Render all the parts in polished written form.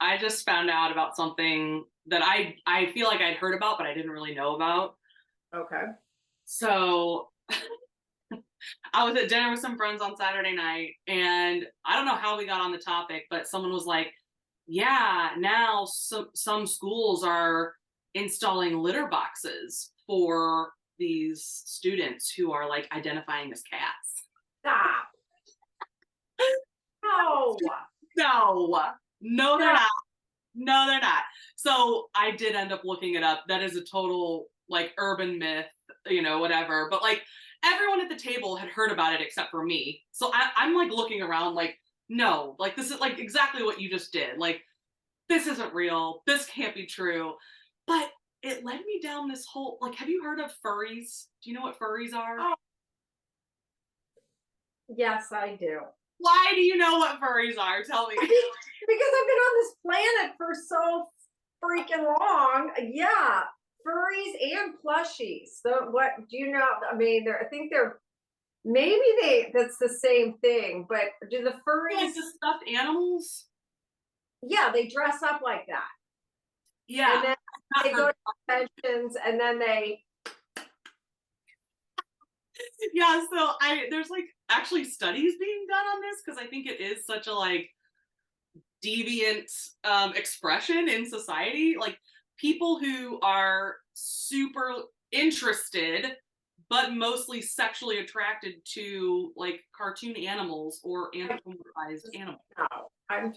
I just found out about something that I feel like I'd heard about, but I didn't really know about. Okay. So I was at dinner with some friends on Saturday night, and I don't know how we got on the topic, but someone was like, "Yeah, now some schools are installing litter boxes for these students who are like identifying as cats." Stop. No. No, no, they're No. not. No, they're not. So I did end up looking it up. That is a total like urban myth, whatever. But like everyone at the table had heard about it except for me. So I'm like looking around like, no, like this is like exactly what you just did. Like this isn't real. This can't be true. But it led me down this whole like, have you heard of furries? Do you know what furries are? Oh, yes, I do. Why do you know what furries are? Tell me. Because I've been on this planet for so freaking long. Yeah, furries and plushies. So what do you know? I mean, I think they're maybe that's the same thing, but do the Like furries? the stuffed animals? Yeah, they dress up like that, and Yeah. then Not they go heard. to conventions, and then they. Yeah, so I there's like actually studies being done on this because I think it is such a like deviant expression in society. Like people who are super interested but mostly sexually attracted to like cartoon animals or anthropomorphized animals. No, I'm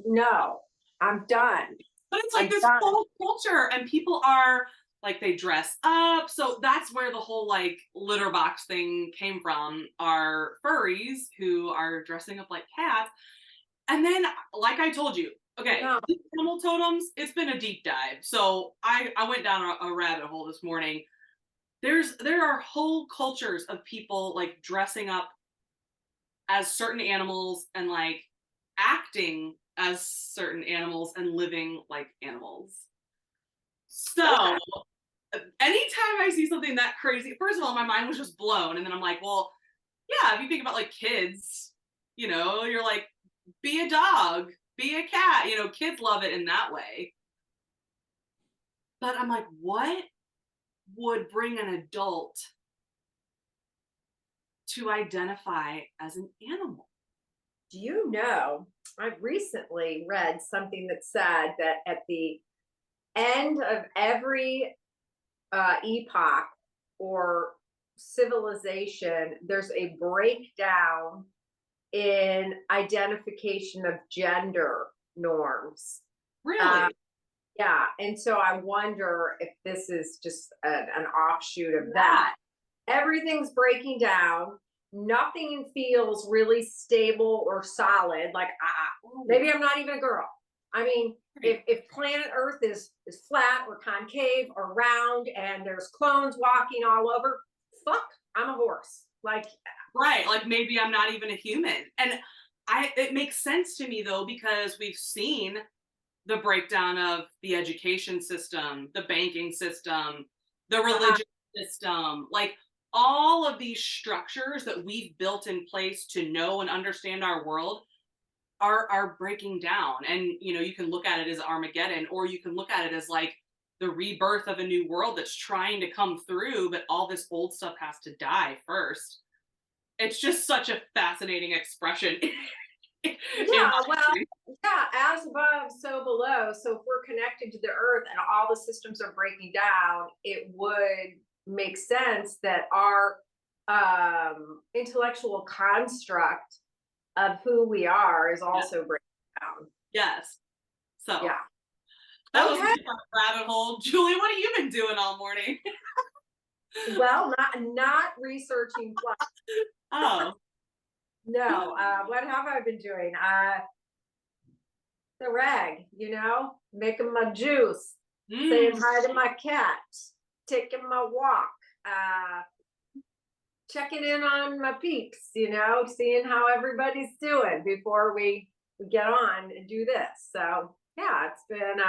no, I'm done. But it's like I'm this done. whole culture, and people are like they dress up. So that's where the whole like litter box thing came from. Are furries who are dressing up like cats. And then, like I told you, okay, No, these animal totems, it's been a deep dive. So I went down a rabbit hole this morning. There are whole cultures of people like dressing up as certain animals and like acting as certain animals and living like animals. So okay. anytime I see something that crazy, first of all, my mind was just blown. And then I'm like, well, yeah, if you think about like kids, you're like, be a dog, be a cat, kids love it in that way. But I'm like, what would bring an adult to identify as an animal? Do you know? I recently read something that said that at the end of every epoch or civilization, there's a breakdown in identification of gender norms. Uh, Really? yeah, and so I wonder if this is just an offshoot of Yeah. that. Everything's breaking down. Nothing feels really stable or solid. Like, Oh, maybe I'm not even a girl. I mean, right. if planet Earth is flat or concave or round and there's clones walking all over, fuck, I'm a horse. Like, Right. Like maybe I'm not even a human. And it makes sense to me though, because we've seen the breakdown of the education system, the banking system, the uh, religious system, like all of these structures that we've built in place to know and understand our world are breaking down. And you can look at it as Armageddon, or you can look at it as like the rebirth of a new world that's trying to come through, but all this old stuff has to die first. It's just such a fascinating expression in yeah, well, history. yeah, as above, so below. So if we're connected to the earth and all the systems are breaking down, it would make sense that our intellectual construct of who we are is Yeah. also breaking down. Yes. So Yeah. that was Okay. my rabbit hole. Julie, what have you been doing all morning? Well, not researching flight. Oh. No. What have I been doing? The rag, making my juice, saying Mm. hi to my cat, taking my walk, uh, checking in on my peeps, seeing how everybody's doing before we get on and do this. So yeah, it's been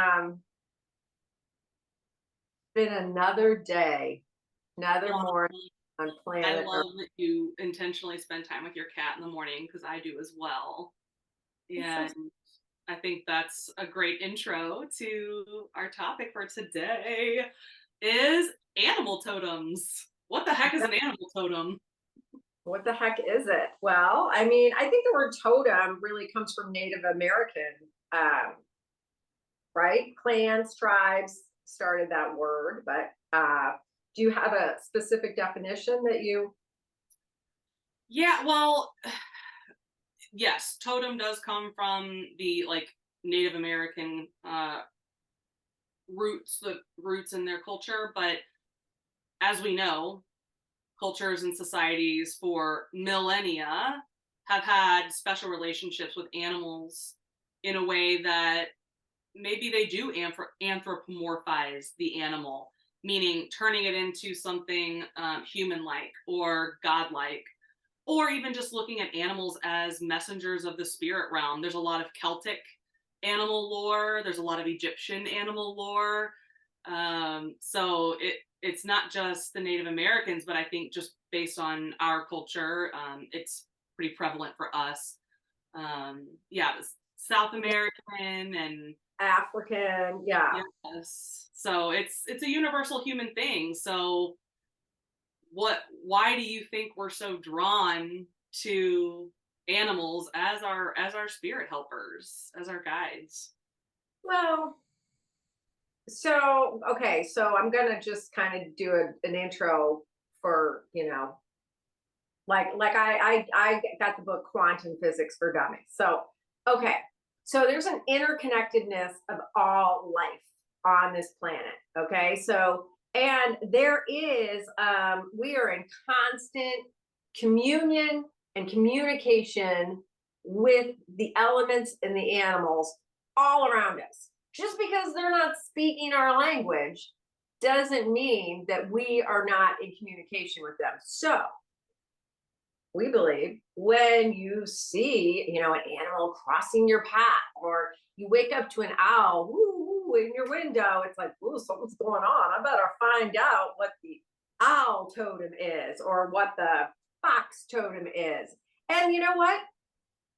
another day, another Well, morning on I planet Earth. love that you intentionally spend time with your cat in the morning because I do as well. It's so And I think that's a great intro to our topic for today is animal totems. What the heck is an animal totem? What the heck is it? Well, I mean, I think the word totem really comes from Native American, um, right? Clans, tribes started that word, but do you have a specific definition that you? Yeah, well, yes, totem does come from the like Native American roots in their culture, but as we know, cultures and societies for millennia have had special relationships with animals in a way that maybe they do anthropomorphize the animal, meaning turning it into something human-like or godlike, or even just looking at animals as messengers of the spirit realm. There's a lot of Celtic animal lore. There's a lot of Egyptian animal lore. So it's not just the Native Americans, but I think just based on our culture, it's pretty prevalent for us. Yeah, South American and African, yeah. yes. So it's a universal human thing. So why do you think we're so drawn to animals as our spirit helpers, as our guides? Well, so okay, so I'm gonna just kind of do an intro for like I got the book Quantum Physics for Dummies. So okay, so there's an interconnectedness of all life on this planet. Okay, so and there is we are in constant communion and communication with the elements and the animals all around us. Just because they're not speaking our language doesn't mean that we are not in communication with them. So we believe when you see, an animal crossing your path, or you wake up to an owl in your window, it's like, ooh, something's going on. I better find out what the owl totem is or what the fox totem is. And you know what?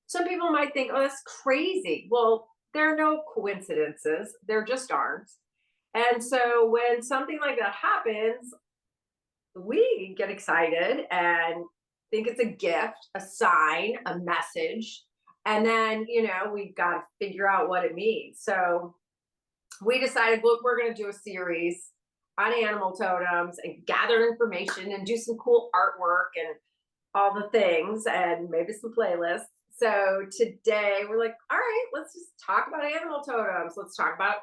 Some people might think, oh, that's crazy. Well, there are no coincidences, there just aren't. And so when something like that happens, we get excited and think it's a gift, a sign, a message. And then, we've got to figure out what it means. So we decided, look, we're going to do a series on animal totems and gather information and do some cool artwork and all the things and maybe some playlists. So today we're like, all right, let's just talk about animal totems. Let's talk about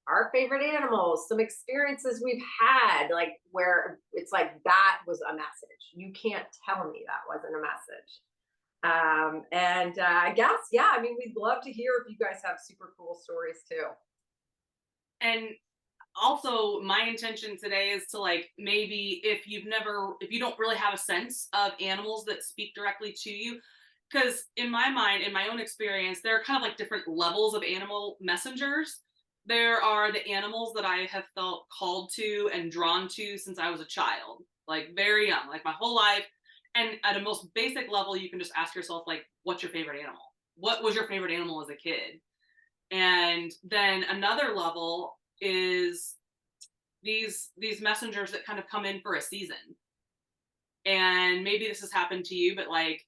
our favorite animals, some experiences we've had, like where it's like that was a message. You can't tell me that wasn't a message. And I guess, yeah, I mean, we'd love to hear if you guys have super cool stories too. And also my intention today is to like maybe if you don't really have a sense of animals that speak directly to you, because in my mind, in my own experience, there are kind of like different levels of animal messengers. There are the animals that I have felt called to and drawn to since I was a child, like very young, like my whole life. And at a most basic level, you can just ask yourself, like, what's your favorite animal? What was your favorite animal as a kid? And then another level is these messengers that kind of come in for a season. And maybe this has happened to you, but like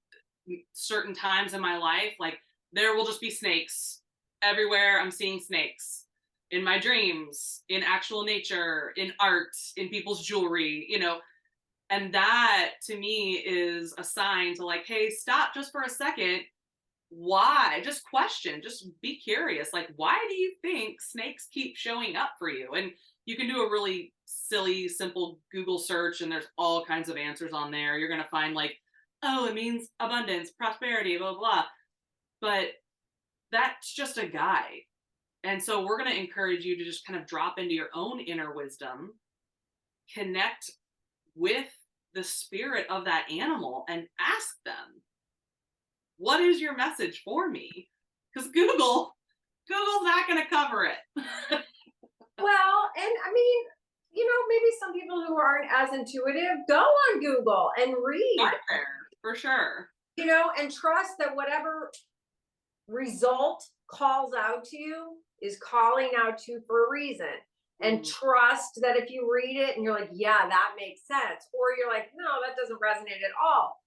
certain times in my life, like there will just be snakes everywhere. I'm seeing snakes in my dreams, in actual nature, in art, in people's jewelry. And that to me is a sign to like, hey, stop just for a second. Why? Just question, just be curious. Like, why do you think snakes keep showing up for you? And you can do a really silly, simple Google search, and there's all kinds of answers on there. You're going to find, like, oh, it means abundance, prosperity, blah, blah, blah. But that's just a guide. And so we're going to encourage you to just kind of drop into your own inner wisdom, connect with the spirit of that animal, and ask them, what is your message for me? Because Google's not going to cover it. Well, and I mean, maybe some people who aren't as intuitive go on Google and read, For sure. and trust that whatever result calls out to you is calling out to you for a reason. And trust that if you read it and you're like, yeah, that makes sense, or you're like, no, that doesn't resonate at all.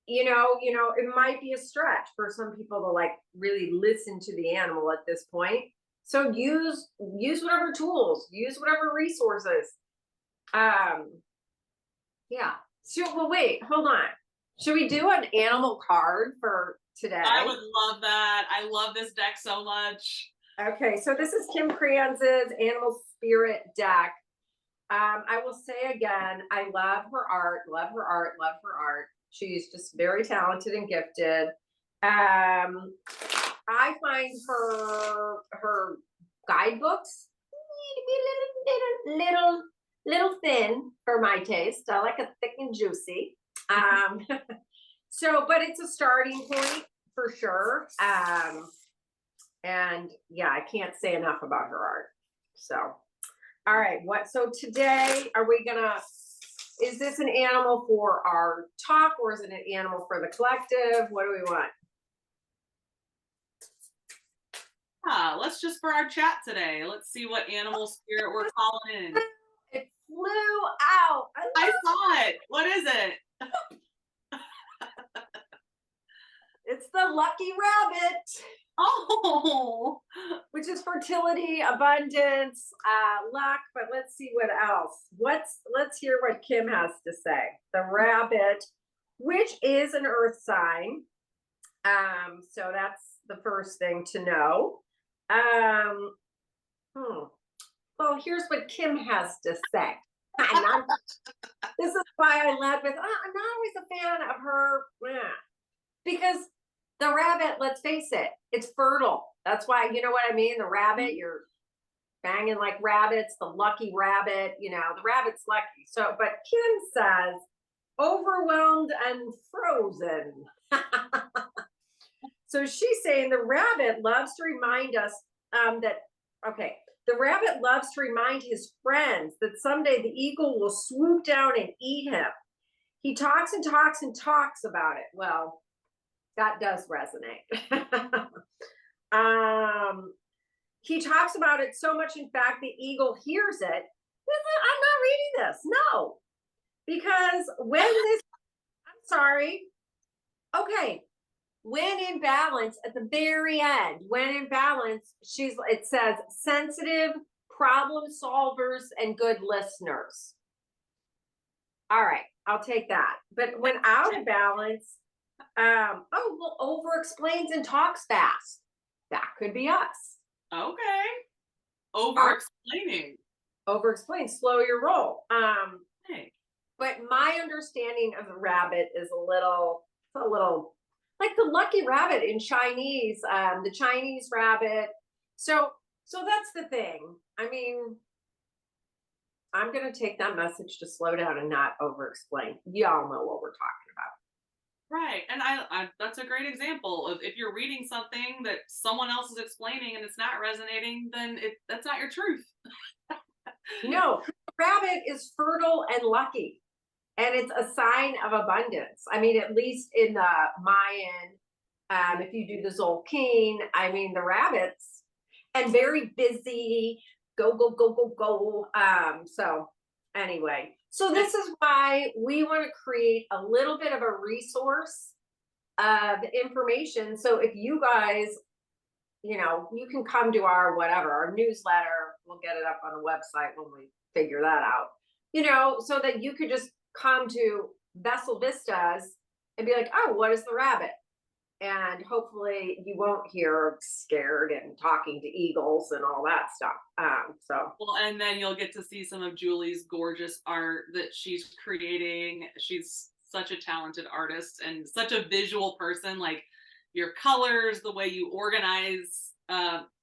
It might be a stretch for some people to like really listen to the animal at this point. So use whatever tools, use whatever resources. Yeah. So, well, wait, hold on. Should we do an animal card for today? I would love that. I love this deck so much. Okay, so this is Kim Kranz's Animal Spirit deck. I will say again, I love her art, love her art, love her art. She's just very talented and gifted. I find her guidebooks little thin for my taste. I like it thick and juicy. But it's a starting point for sure. And yeah, I can't say enough about her art. So, all right, so today is this an animal for our talk, or is it an animal for the collective? What do we want? Let's just for our chat today. Let's see what animal spirit we're calling in. It flew out. I saw it. What is it? It's the lucky rabbit. Oh, which is fertility, abundance, luck. But let's see what else. Let's hear what Kim has to say. The rabbit, which is an earth sign. So that's the first thing to know. Well, here's what Kim has to say. This is why I led with, I'm not always a fan of her, because the rabbit, let's face it, it's fertile. That's why, you know what I mean? The rabbit, you're banging like rabbits, the lucky rabbit, the rabbit's lucky. So, but Kim says, overwhelmed and frozen. So she's saying the rabbit loves to remind us the rabbit loves to remind his friends that someday the eagle will swoop down and eat him. He talks and talks and talks about it. Well, that does resonate. He talks about it so much, in fact, the eagle hears it. I'm not reading this. No. Because when in balance, at the very end, when in balance, it says sensitive, problem solvers, and good listeners. All right, I'll take that. But when out of balance, over explains and talks fast. That could be us. Okay. Over explaining. Over explain, slow your roll. Hey. But my understanding of the rabbit is a little like the lucky rabbit in Chinese, the Chinese rabbit. So that's the thing. I mean, I'm going to take that message to slow down and not over explain. Y'all know what we're talking about. Right. And I that's a great example of, if you're reading something that someone else is explaining and it's not resonating, then that's not your truth. No, rabbit is fertile and lucky. And it's a sign of abundance. I mean, at least in the Mayan, if you do the Zolkeen, I mean, the rabbits, and very busy, go. So anyway, so this is why we want to create a little bit of a resource of information. So if you guys, you can come to our newsletter, we'll get it up on the website when we figure that out, so that you could just come to Vessoul Vistas and be like, oh, what is the rabbit? And hopefully you won't hear scared and talking to eagles and all that stuff. Well, and then you'll get to see some of Julie's gorgeous art that she's creating. She's such a talented artist and such a visual person. Like your colors, the way you organize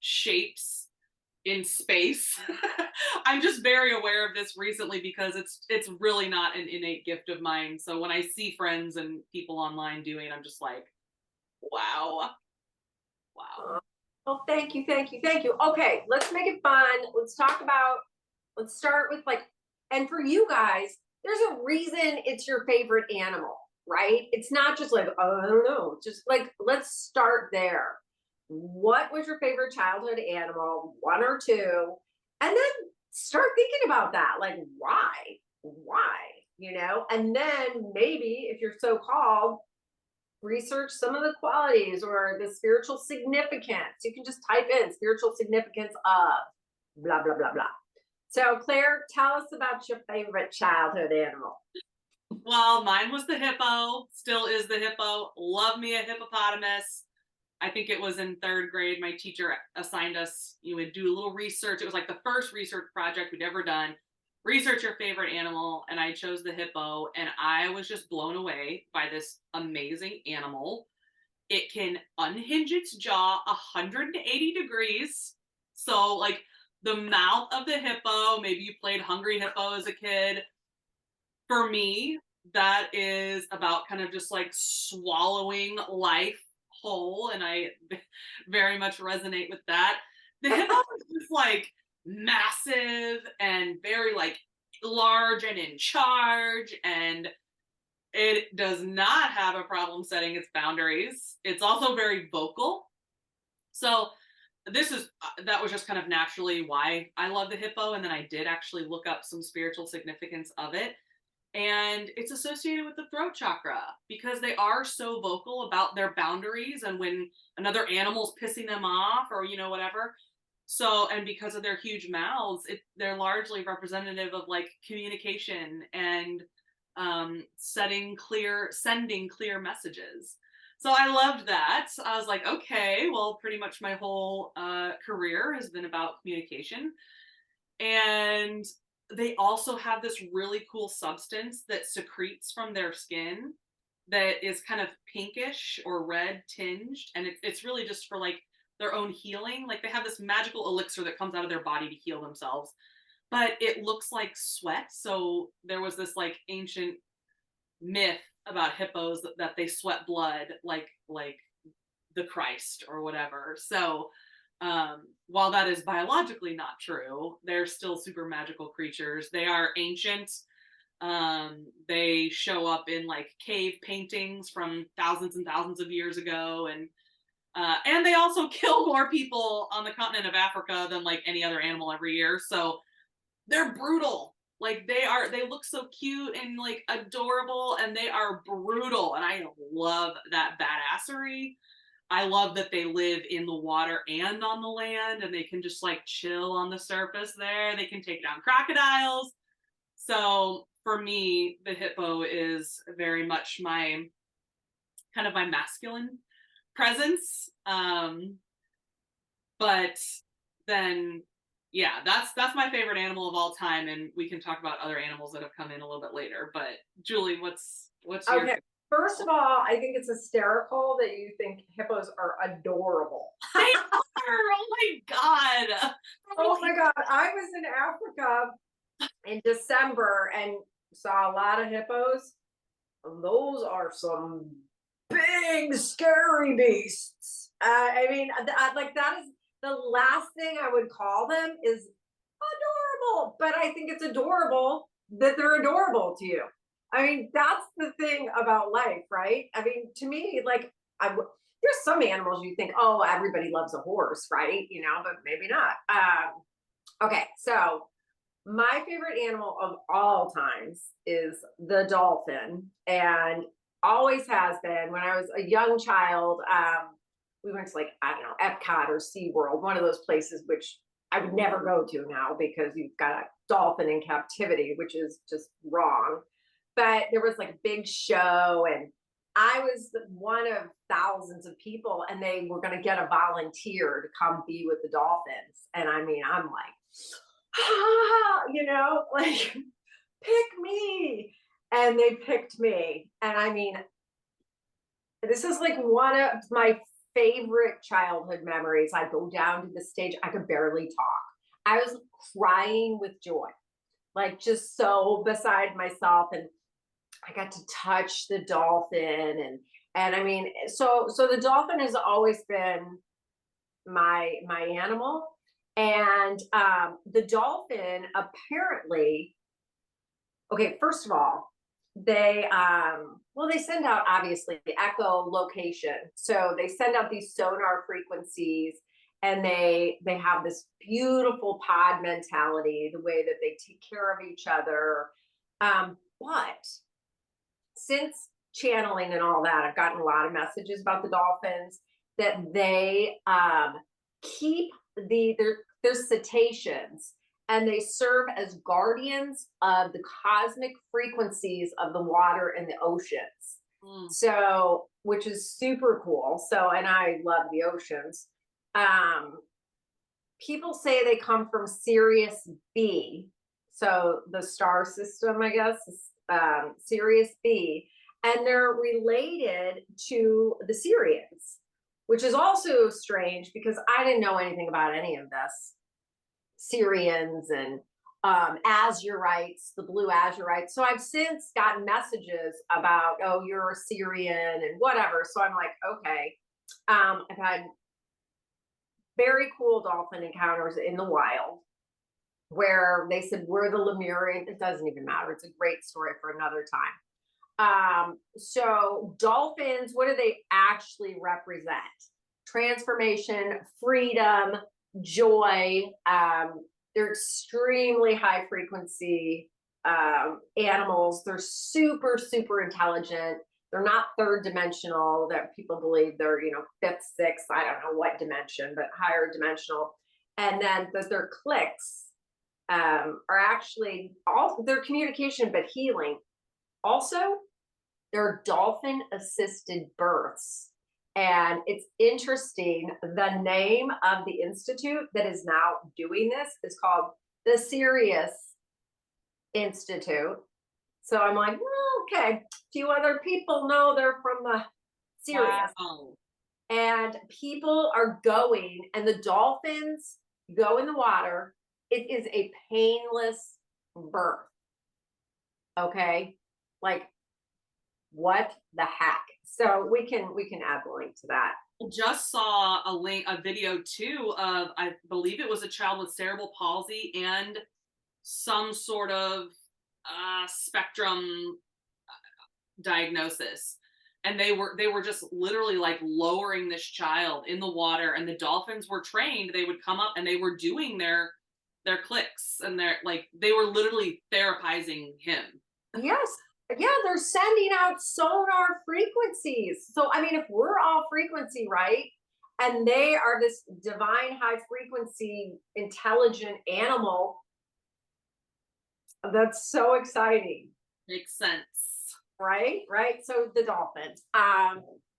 shapes in space. I'm just very aware of this recently because it's really not an innate gift of mine. So when I see friends and people online doing it, I'm just like, wow. Well, thank you. Okay, let's make it fun. Let's start with and for you guys, there's a reason it's your favorite animal, right? It's not just like, oh, I don't know. Just like, let's start there. what was your favorite childhood animal, one or two, and then start thinking about that, like why, and then maybe if you're so called, research some of the qualities or the spiritual significance. You can just type in spiritual significance of blah blah blah blah. So Claire, tell us about your favorite childhood animal. Well, mine was the hippo, still is the hippo. Love me a hippopotamus. I think it was in third grade. My teacher assigned us, you would do a little research. It was like the first research project we'd ever done. Research your favorite animal. And I chose the hippo. And I was just blown away by this amazing animal. It can unhinge its jaw 180 degrees. So, like the mouth of the hippo, maybe you played Hungry Hippo as a kid. For me, that is about kind of just like swallowing life whole, and I very much resonate with that. The hippo is just like massive and very like large and in charge, and it does not have a problem setting its boundaries. It's also very vocal. So this is that was just kind of naturally why I love the hippo, and then I did actually look up some spiritual significance of it, and it's associated with the throat chakra because they are so vocal about their boundaries and when another animal's pissing them off or whatever. So, and because of their huge mouths, they're largely representative of like communication and sending clear messages. So I loved that. I was like, okay, well, pretty much my whole career has been about communication. And they also have this really cool substance that secretes from their skin that is kind of pinkish or red tinged, and it's really just for like their own healing. Like they have this magical elixir that comes out of their body to heal themselves, but it looks like sweat. So there was this like ancient myth about hippos that they sweat blood like the Christ or whatever. So while that is biologically not true, they're still super magical creatures. They are ancient. They show up in like cave paintings from thousands and thousands of years ago, and they also kill more people on the continent of Africa than like any other animal every year. So they're brutal. Like they look so cute and like adorable, and they are brutal. And I love that badassery. I love that they live in the water and on the land, and they can just like chill on the surface there. They can take down crocodiles. So for me, the hippo is very much my kind of my masculine presence. But then yeah, that's my favorite animal of all time, and we can talk about other animals that have come in a little bit later. But Julie, what's your Okay. First of all, I think it's hysterical that you think hippos are adorable. They are, oh my god. Oh my god. I was in Africa in December and saw a lot of hippos. Those are some big, scary beasts. I mean, like that is the last thing I would call them is adorable, but I think it's adorable that they're adorable to you. I mean, that's the thing about life, right? I mean, to me, like, there's some animals you think, oh, everybody loves a horse, right? But maybe not. Okay, so my favorite animal of all times is the dolphin, and always has been. When I was a young child, we went to like, I don't know, Epcot or SeaWorld, one of those places which I would never go to now because you've got a dolphin in captivity, which is just wrong. But there was like a big show, and I was one of thousands of people, and they were going to get a volunteer to come be with the dolphins. And I mean, I'm like, like, pick me. And they picked me. And I mean, this is like one of my favorite childhood memories. I go down to the stage, I could barely talk. I was crying with joy, like just so beside myself. And I got to touch the dolphin, and I mean, so the dolphin has always been my animal. And the dolphin apparently, okay, first of all, they well, they send out obviously the echolocation. So they send out these sonar frequencies, and they have this beautiful pod mentality, the way that they take care of each other. But since channeling and all that, I've gotten a lot of messages about the dolphins that they keep their cetaceans, and they serve as guardians of the cosmic frequencies of the water and the oceans. Mm. So, which is super cool. So, and I love the oceans. Um, People say they come from Sirius B, so the star system, I guess, Sirius B, and they're related to the Syrians, which is also strange because I didn't know anything about any of this. Syrians and azurites, the blue azurites. So I've since gotten messages about, oh, you're a Syrian and whatever. So I'm like, okay. I've had very cool dolphin encounters in the wild where they said we're the Lemurian. It doesn't even matter. It's a great story for another time. So dolphins, what do they actually represent? Transformation, freedom, joy. They're extremely high frequency animals. They're super, super intelligent. They're not third dimensional that people believe they're, fifth, sixth, I don't know what dimension, but higher dimensional. And then their clicks are actually all their communication, but healing. Also, they're dolphin assisted births. And it's interesting. The name of the institute that is now doing this is called the Sirius Institute. So I'm like, well, okay. A few other people know they're from the Sirius. Wow. And people are going, and the dolphins go in the water. It is a painless birth. Okay. Like, what the heck? So we can add the link to that. Just saw a video too of, I believe it was a child with cerebral palsy and some sort of spectrum diagnosis, and they were just literally like lowering this child in the water, and the dolphins were trained. They would come up and they were doing their clicks, and they were literally therapizing him. Yes. Yeah, they're sending out sonar frequencies. So, I mean, if we're all frequency, right? And they are this divine high frequency, intelligent animal, that's so exciting. Makes sense. Right? Right. So the dolphins. All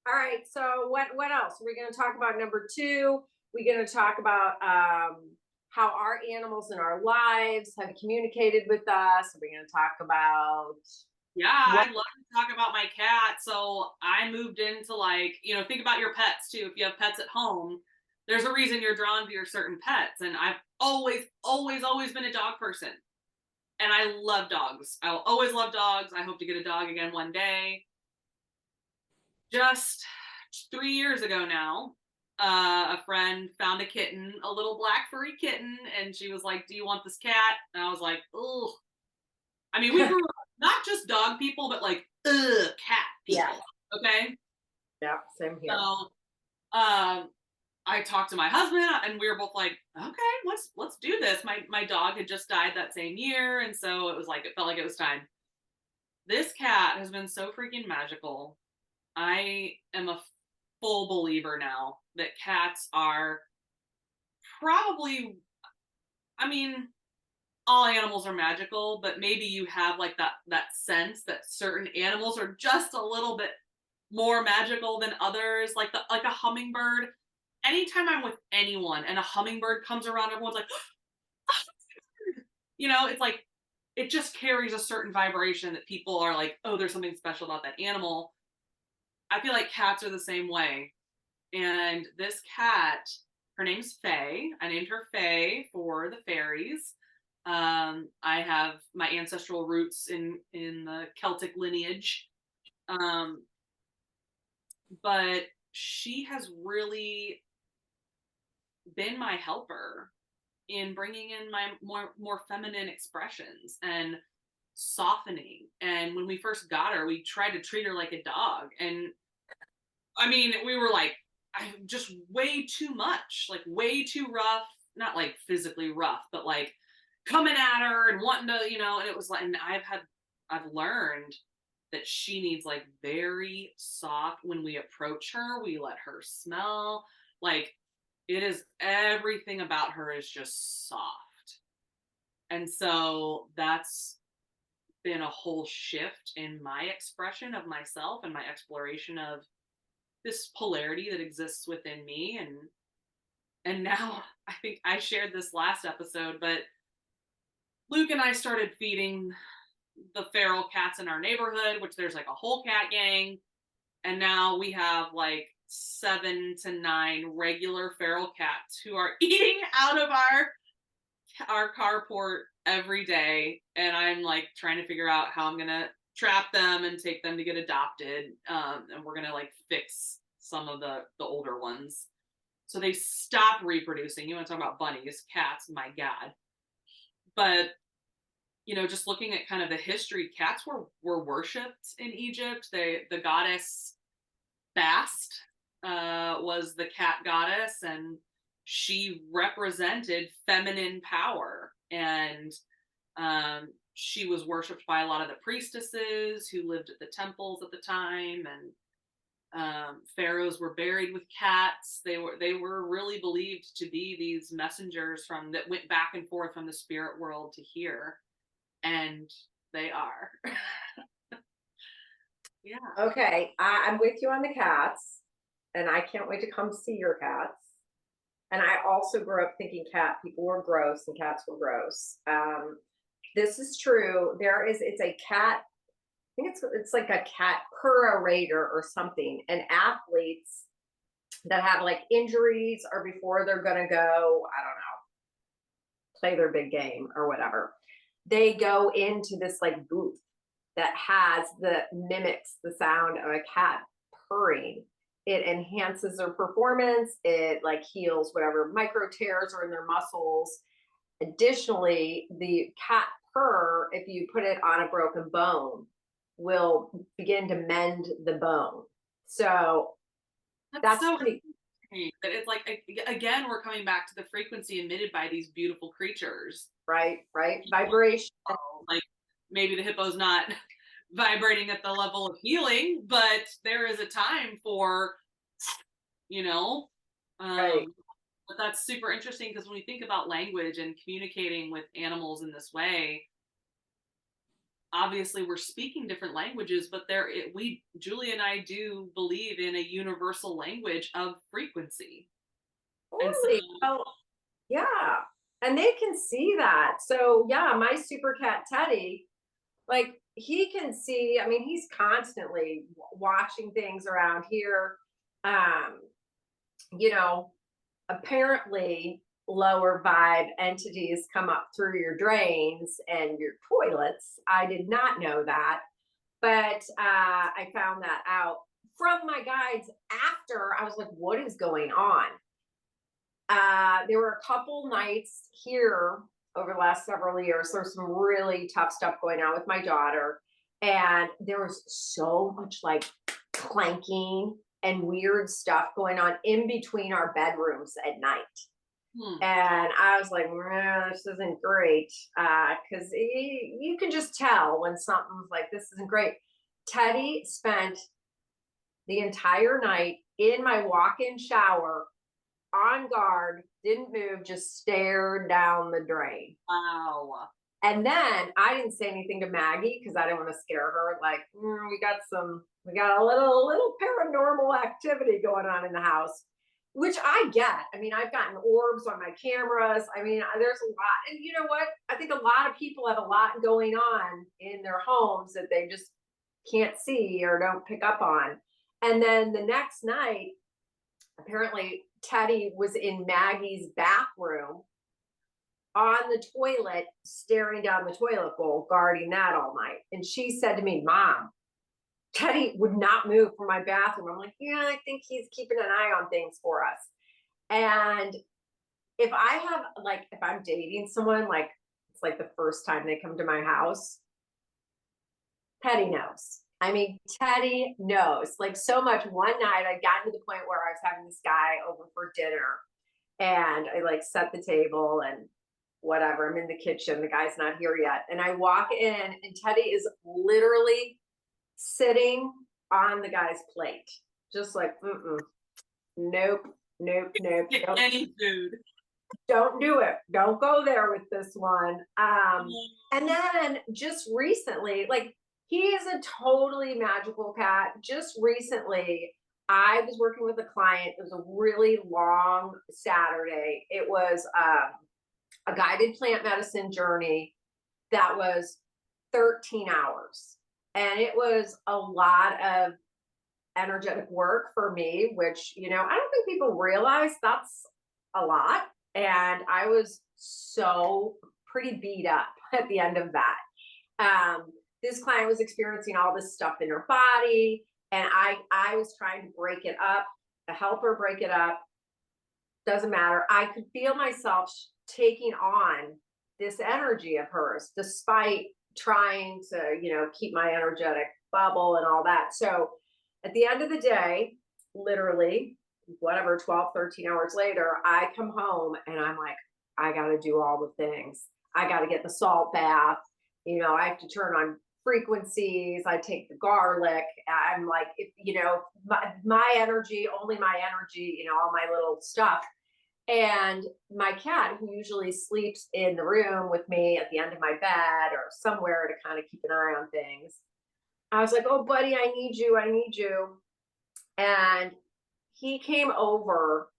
right. So what else? We're gonna talk about number two. We're gonna talk about how our animals in our lives have communicated with us. We're gonna talk about I'd love to talk about my cat. So I moved into think about your pets too. If you have pets at home, there's a reason you're drawn to your certain pets. And I've always, always, always been a dog person. And I love dogs. I'll always love dogs. I hope to get a dog again one day. Just 3 years ago now, a friend found a kitten, a little black furry kitten, and she was like, "Do you want this cat?" And I was like, "Ugh." I mean, we grew up not just dog people, but cat people. Yeah. Okay. Yeah, same here. So, I talked to my husband, and we were both like, "Okay, let's do this." My dog had just died that same year, and so it felt like it was time. This cat has been so freaking magical. I am a full believer now that cats are probably, I mean, all animals are magical, but maybe you have that sense that certain animals are just a little bit more magical than others, like a hummingbird. Anytime I'm with anyone and a hummingbird comes around, everyone's like, it's like it just carries a certain vibration that people are like, oh, there's something special about that animal. I feel like cats are the same way. And this cat, her name's Faye. I named her Faye for the fairies. I have my ancestral roots in the Celtic lineage. But she has really been my helper in bringing in my more feminine expressions. And softening. And when we first got her, we tried to treat her like a dog. And I mean, we were like, just way too much, like way too rough, not like physically rough, but like coming at her and wanting to, and it was like, and I've learned that she needs like very soft. When we approach her, we let her smell. Like, it is, everything about her is just soft. And so that's been a whole shift in my expression of myself and my exploration of this polarity that exists within me. And now, I think I shared this last episode, but Luke and I started feeding the feral cats in our neighborhood, which there's like a whole cat gang. And now we have like 7 to 9 regular feral cats who are eating out of our carport every day. And I'm like trying to figure out how I'm gonna trap them and take them to get adopted. And we're gonna like fix some of the older ones so they stop reproducing. You want to talk about bunnies, cats, my God. But just looking at kind of the history, cats were worshipped in Egypt. The goddess Bast was the cat goddess, and she represented feminine power. And she was worshipped by a lot of the priestesses who lived at the temples at the time. And pharaohs were buried with cats. They were really believed to be these messengers that went back and forth from the spirit world to here. And they are. Yeah. Okay, I'm with you on the cats, and I can't wait to come see your cats. And I also grew up thinking cat people were gross and cats were gross. This is true. It's a cat. I think it's like a cat curator or something. And athletes that have like injuries or before they're gonna go, I don't know, play their big game or whatever, they go into this like booth that mimics the sound of a cat purring. It enhances their performance. It like heals whatever micro tears are in their muscles. Additionally, the cat purr, if you put it on a broken bone, will begin to mend the bone. So that's so pretty. But it's like, again, we're coming back to the frequency emitted by these beautiful creatures. Right. Vibration. Like, maybe the hippo's not vibrating at the level of healing, but there is a time for, Right. but that's super interesting, because when we think about language and communicating with animals in this way, obviously we're speaking different languages, but Julie and I do believe in a universal language of frequency. And so, Totally. Oh, yeah. And they can see that. So yeah, my super cat Teddy, like he can see, I mean, he's constantly watching things around here. Um, apparently lower vibe entities come up through your drains and your toilets. I did not know that, but I found that out from my guides after. I was like, what is going on? There were a couple nights here over the last several years. There's some really tough stuff going on with my daughter, and there was so much like clanking and weird stuff going on in between our bedrooms at night. And I was like, this isn't great, because you can just tell when something's like, this isn't great. Teddy spent the entire night in my walk-in shower on guard, didn't move, just stared down the drain. wow. And then I didn't say anything to Maggie because I didn't want to scare her. Like, we got a little paranormal activity going on in the house, which I get. I mean, I've gotten orbs on my cameras. I mean, there's a lot. And you know what? I think a lot of people have a lot going on in their homes that they just can't see or don't pick up on. And then the next night, apparently Teddy was in Maggie's bathroom on the toilet, staring down the toilet bowl, guarding that all night. And she said to me, Mom, Teddy would not move from my bathroom. I'm like, yeah, I think he's keeping an eye on things for us. And if I'm dating someone, like it's like the first time they come to my house, Teddy knows. I mean, Teddy knows. Like so much. One night I got to the point where I was having this guy over for dinner and I like set the table and whatever. I'm in the kitchen. The guy's not here yet. And I walk in and Teddy is literally sitting on the guy's plate. Just like, nope, nope, nope, Get nope. any food. Don't do it. Don't go there with this one. And then just recently, like he is a totally magical cat. Just recently, I was working with a client. It was a really long Saturday. It was a guided plant medicine journey that was 13 hours. And it was a lot of energetic work for me, which, I don't think people realize that's a lot. And I was so pretty beat up at the end of that. This client was experiencing all this stuff in her body, and I was trying to break it up, to help her break it up. Doesn't matter. I could feel myself taking on this energy of hers, despite trying to, keep my energetic bubble and all that. So at the end of the day, literally, whatever, 12, 13 hours later, I come home and I'm like, I got to do all the things. I got to get the salt bath. I have to turn on frequencies. I take the garlic. I'm like, my energy, only my energy, all my little stuff. And my cat, who usually sleeps in the room with me at the end of my bed or somewhere to kind of keep an eye on things, I was like, oh, buddy, I need you. I need you. And he came over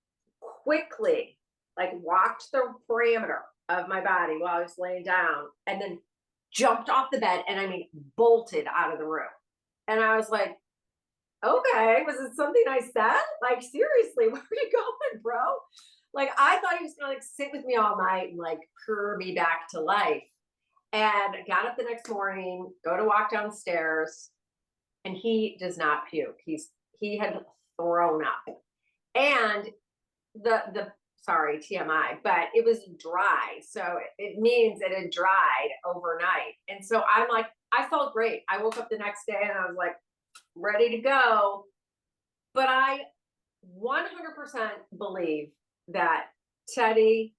quickly, like walked the parameter of my body while I was laying down, and then jumped off the bed and I mean bolted out of the room. And I was like, okay, was it something I said? Like, seriously, where are you going, bro? Like, I thought he was gonna like sit with me all night and like purr me back to life. And I got up the next morning, go to walk downstairs, and he does not puke. He had thrown up. And the sorry, TMI, but it was dry. So it means it had dried overnight. And so I'm like, I felt great. I woke up the next day and I was like, ready to go. But I 100% believe that Teddy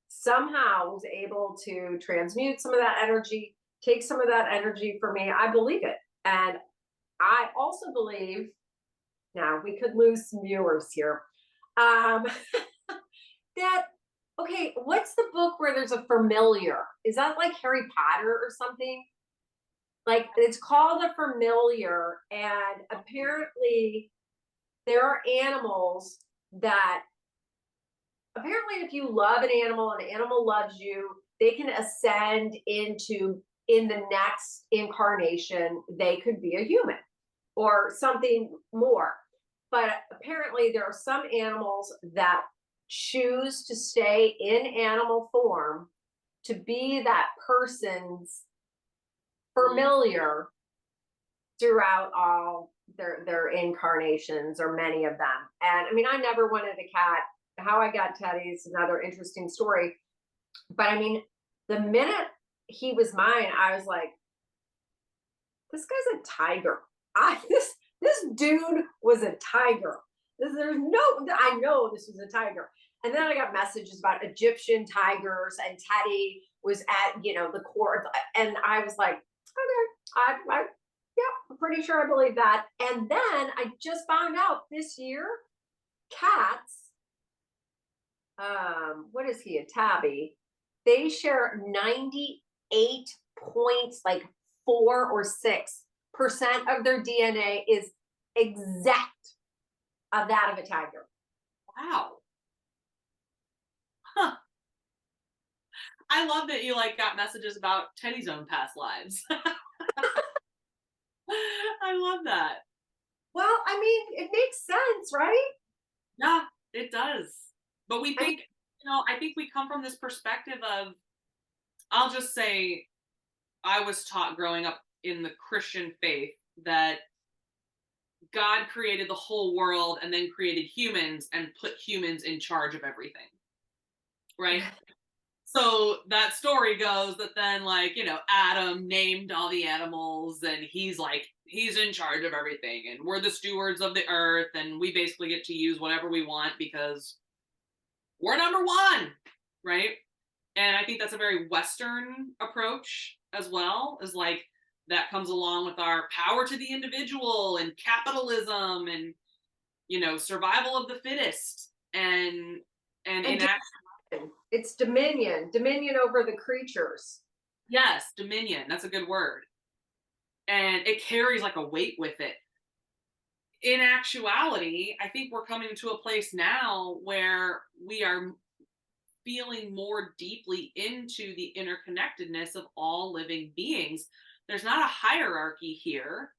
somehow was able to transmute some of that energy, take some of that energy for me. I believe it. And I also believe, now we could lose some viewers here, that, okay, what's the book where there's a familiar? Is that like Harry Potter or something? Like, it's called a familiar, and apparently there are animals that, apparently if you love an animal and an animal loves you, they can ascend into, in the next incarnation, they could be a human or something more. But apparently there are some animals that choose to stay in animal form to be that person's familiar throughout all their incarnations, or many of them. And I mean, I never wanted a cat. How I got Teddy is another interesting story. But I mean, the minute he was mine, I was like, this guy's a tiger. This dude was a tiger. I know this was a tiger. And then I got messages about Egyptian tigers, and Teddy was at, the court. And I was like, okay, yeah, I'm pretty sure I believe that. And then I just found out this year, cats, what is he, a tabby? They share 98 points, like 4 or 6% of their DNA is exact of that of a tiger. Wow. Huh. I love that you like got messages about Teddy's own past lives. I love that. Well, I mean, it makes sense, right? Yeah, it does. But we think, I think we come from this perspective of, I'll just say, I was taught growing up in the Christian faith that God created the whole world and then created humans and put humans in charge of everything. Right? So that story goes that then, like, Adam named all the animals, and he's in charge of everything, and we're the stewards of the earth, and we basically get to use whatever we want because we're number one, right? And I think that's a very Western approach as well, is like that comes along with our power to the individual and capitalism and survival of the fittest and And enact it's dominion over the creatures. yes, dominion. That's a good word. And it carries like a weight with it. In actuality, I think we're coming to a place now where we are feeling more deeply into the interconnectedness of all living beings. There's not a hierarchy here,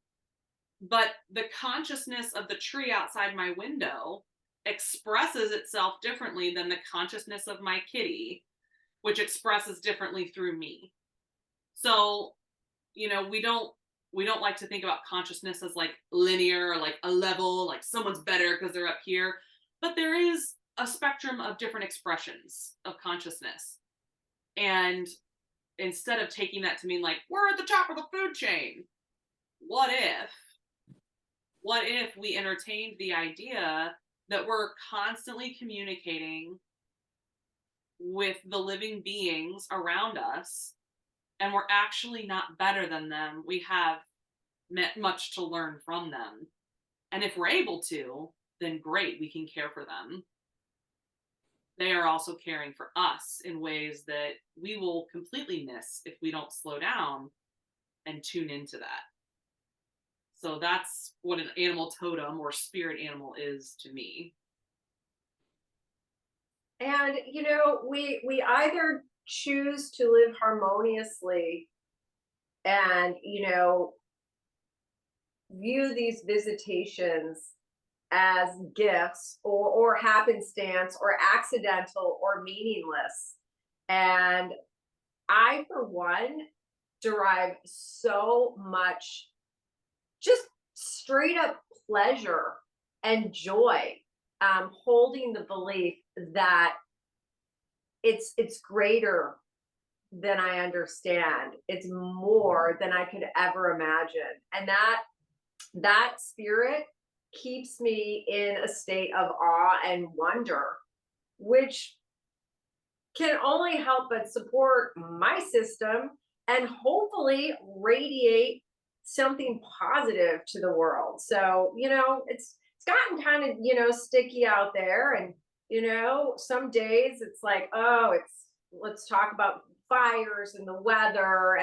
but the consciousness of the tree outside my window expresses itself differently than the consciousness of my kitty, which expresses differently through me. So, we don't like to think about consciousness as like linear or like a level, like someone's better because they're up here, but there is a spectrum of different expressions of consciousness. And instead of taking that to mean like we're at the top of the food chain, what if we entertained the idea that we're constantly communicating with the living beings around us, and we're actually not better than them? We have much to learn from them. And if we're able to, then great, we can care for them. They are also caring for us in ways that we will completely miss if we don't slow down and tune into that. So that's what an animal totem or spirit animal is to me. And we either choose to live harmoniously and view these visitations as gifts or happenstance or accidental or meaningless. And I, for one, derive so much just straight up pleasure and joy holding the belief that it's greater than I understand. It's more than I could ever imagine. And that spirit keeps me in a state of awe and wonder, which can only help but support my system and hopefully radiate something positive to the world. So, it's gotten kind of, sticky out there. And, some days it's like, oh, let's talk about fires and the weather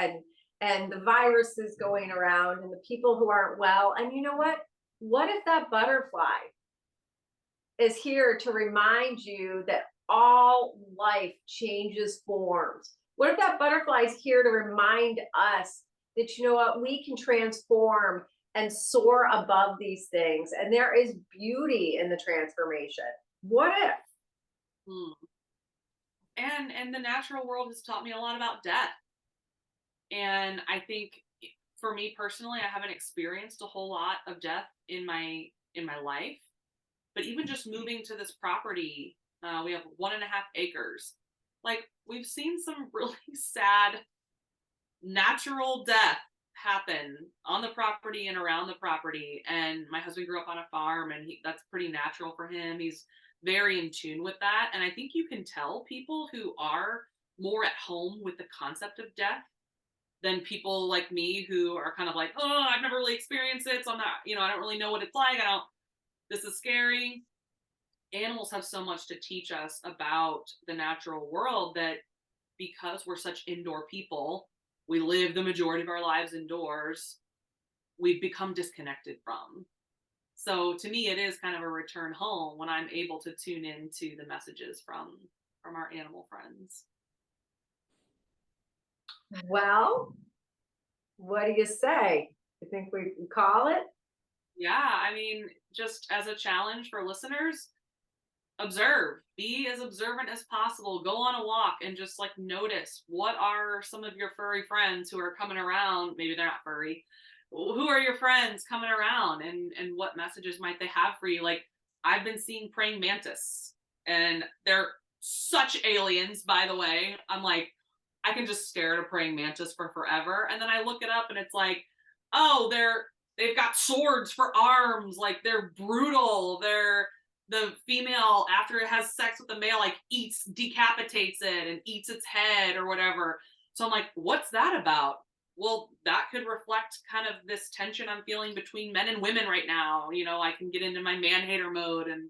and the viruses going around and the people who aren't well. And you know what? What if that butterfly is here to remind you that all life changes forms? What if that butterfly is here to remind us that, you know what, we can transform and soar above these things, and there is beauty in the transformation? What if? Hmm. And the natural world has taught me a lot about death. And I think for me personally, I haven't experienced a whole lot of death in my life. But even just moving to this property, we have 1.5 acres. Like, we've seen some really sad natural death happen on the property and around the property. And my husband grew up on a farm, and that's pretty natural for him. He's very in tune with that. And I think you can tell people who are more at home with the concept of death than people like me who are kind of like, oh, I've never really experienced it, so I'm not, I don't really know what it's like. This is scary. Animals have so much to teach us about the natural world that, because we're such indoor people, we live the majority of our lives indoors, we've become disconnected from. So to me, it is kind of a return home when I'm able to tune into the messages from our animal friends. Well, what do you say? You think we can call it? Yeah, I mean, just as a challenge for listeners, observe, be as observant as possible. Go on a walk and just like notice, what are some of your furry friends who are coming around? Maybe they're not furry. Who are your friends coming around, and what messages might they have for you? Like, I've been seeing praying mantis, and they're such aliens, by the way. I'm like, I can just stare at a praying mantis for forever. And then I look it up and it's like, oh, they've got swords for arms, like they're brutal. The female, after it has sex with the male, like decapitates it and eats its head or whatever. So I'm like, what's that about? Well, that could reflect kind of this tension I'm feeling between men and women right now. I can get into my man hater mode. And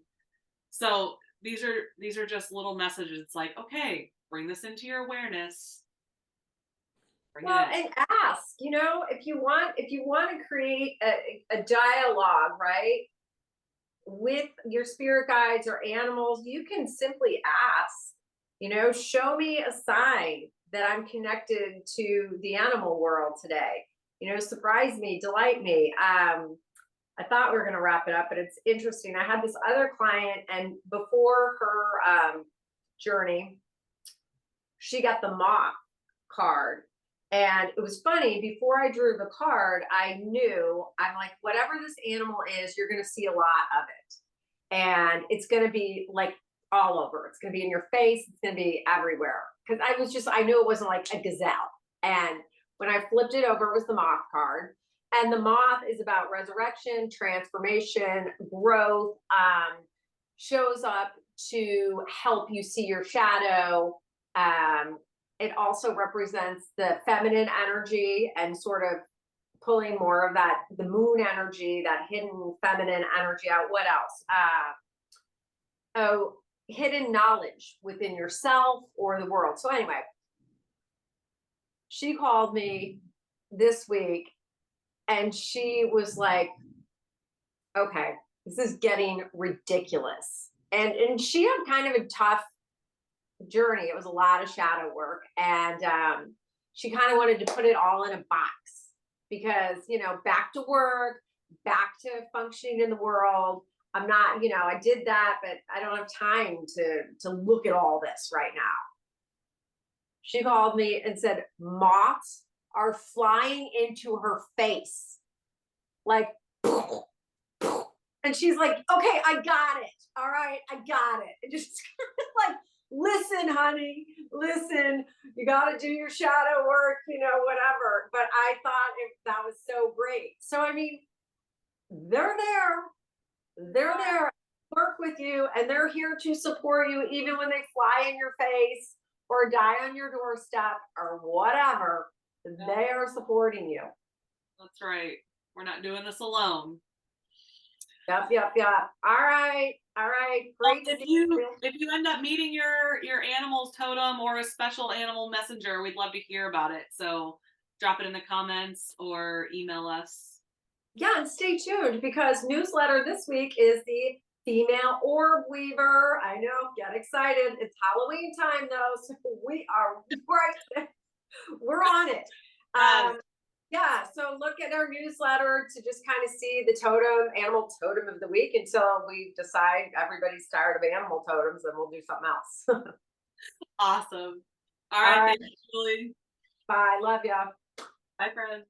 so these are just little messages. It's like, okay, bring this into your awareness. Bring Well, it in. and ask, if you want to create a dialogue, right, with your spirit guides or animals, you can simply ask, show me a sign that I'm connected to the animal world today. Surprise me, delight me. I thought we were going to wrap it up, but it's interesting. I had this other client, and before her journey, she got the moth card. And it was funny, before I drew the card, I'm like, whatever this animal is, you're going to see a lot of it. And it's going to be like all over. It's going to be in your face. It's going to be everywhere. Because I knew it wasn't like a gazelle. And when I flipped it over, it was the moth card. And the moth is about resurrection, transformation, growth, shows up to help you see your shadow. It also represents the feminine energy and sort of pulling more of that, the moon energy, that hidden feminine energy out. What else? Hidden knowledge within yourself or the world. So anyway, she called me this week and she was like, okay, this is getting ridiculous. And she had kind of a tough journey. It was a lot of shadow work. And she kind of wanted to put it all in a box because, back to work, back to functioning in the world. I'm not, I did that, but I don't have time to look at all this right now. She called me and said, moths are flying into her face. Like, and she's like, okay, I got it. All right, I got it. And just like, listen, honey, listen, you got to do your shadow work, whatever. But I thought that was so great. So, I mean, they're there, work with you, and they're here to support you, even when they fly in your face or die on your doorstep or whatever. They are supporting you. That's right. We're not doing this alone. Yep. All right. Well, Great. if you end up meeting your animal's totem or a special animal messenger, we'd love to hear about it. So drop it in the comments or email us. Yeah, and stay tuned because newsletter this week is the female orb weaver. I know, get excited. It's Halloween time though, so we are right. We're on it. Yeah, so look at our newsletter to just kind of see the animal totem of the week until we decide everybody's tired of animal totems and we'll do something else. Awesome. All right. Thank you, Julie. Bye. Love ya. Bye, friends.